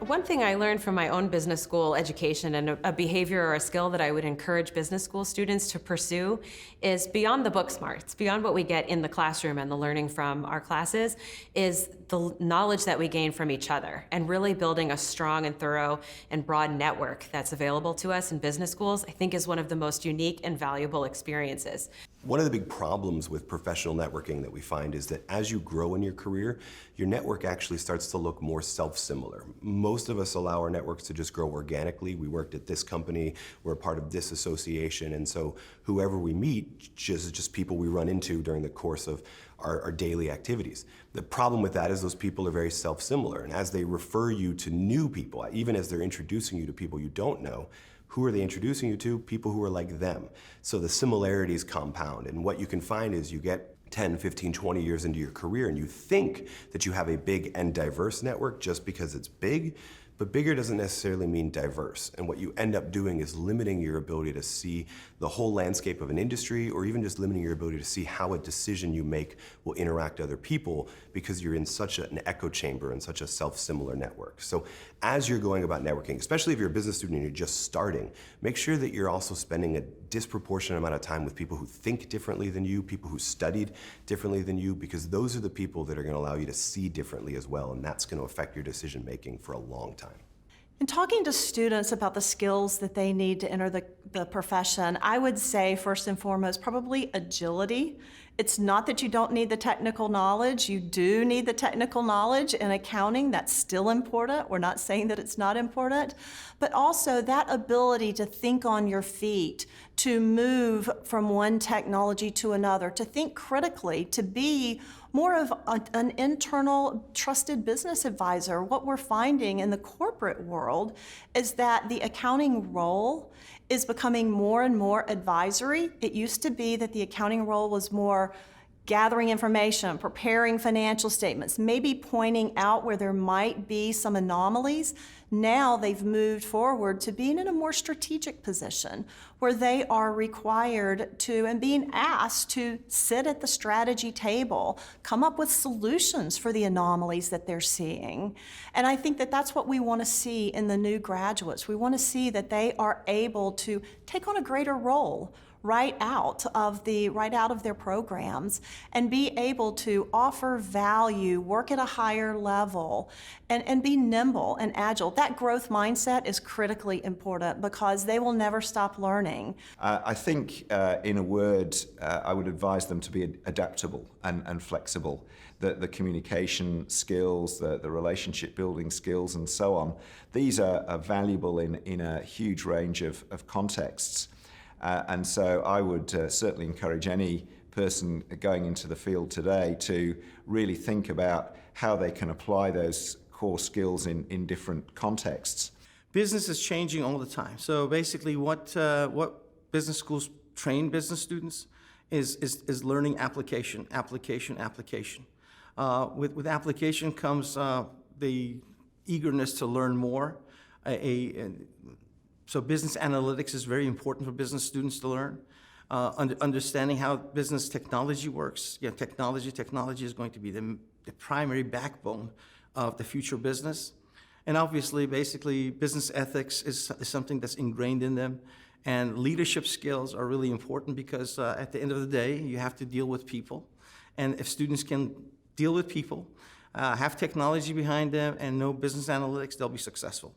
One thing I learned from my own business school education and a behavior or a skill that I would encourage business school students to pursue is beyond the book smarts, beyond what we get in the classroom and the learning from our classes, is the knowledge that we gain from each other and really building a strong and thorough and broad network that's available to us in business schools, I think is one of the most unique and valuable experiences. One of the big problems with professional networking that we find is that as you grow in your career, your network actually starts to look more self-similar. Most of us allow our networks to just grow organically. We worked at this company, we're a part of this association, and so whoever we meet is just people we run into during the course of our daily activities. The problem with that is those people are very self-similar, and as they refer you to new people, even as they're introducing you to people you don't know, who are they introducing you to? People who are like them. So the similarities compound, and what you can find is you get 10, 15, 20 years into your career and you think that you have a big and diverse network just because it's big, but bigger doesn't necessarily mean diverse. And what you end up doing is limiting your ability to see the whole landscape of an industry, or even just limiting your ability to see how a decision you make will interact with other people, because you're in such an echo chamber and such a self-similar network. So as you're going about networking, especially if you're a business student and you're just starting, make sure that you're also spending a disproportionate amount of time with people who think differently than you, people who studied differently than you, because those are the people that are going to allow you to see differently as well, and that's going to affect your decision making for a long time. In talking to students about the skills that they need to enter the profession, I would say first and foremost, probably agility. It's not that you don't need the technical knowledge. You do need the technical knowledge in accounting. That's still important. We're not saying that it's not important. But also that ability to think on your feet, to move from one technology to another, to think critically, to be more of an internal trusted business advisor. What we're finding in the corporate world is that the accounting role is becoming more and more advisory. It used to be that the accounting role was more gathering information, preparing financial statements, maybe pointing out where there might be some anomalies. Now they've moved forward to being in a more strategic position where they are required to and being asked to sit at the strategy table, come up with solutions for the anomalies that they're seeing. And I think that that's what we want to see in the new graduates. We want to see that they are able to take on a greater role right out of their programs and be able to offer value, work at a higher level, and be nimble and agile. That growth mindset is critically important because they will never stop learning. I think, in a word, I would advise them to be adaptable and flexible. The communication skills, the relationship building skills, and so on, these are valuable in a huge range of contexts. And so I would certainly encourage any person going into the field today to really think about how they can apply those core skills in different contexts. Business is changing all the time. So basically what business schools train business students is learning application. With application comes the eagerness to learn more. So business analytics is very important for business students to learn. Understanding how business technology works. Technology is going to be the primary backbone of the future business. And obviously, basically, business ethics is something that's ingrained in them. And leadership skills are really important because at the end of the day, you have to deal with people. And if students can deal with people, have technology behind them, and know business analytics, they'll be successful.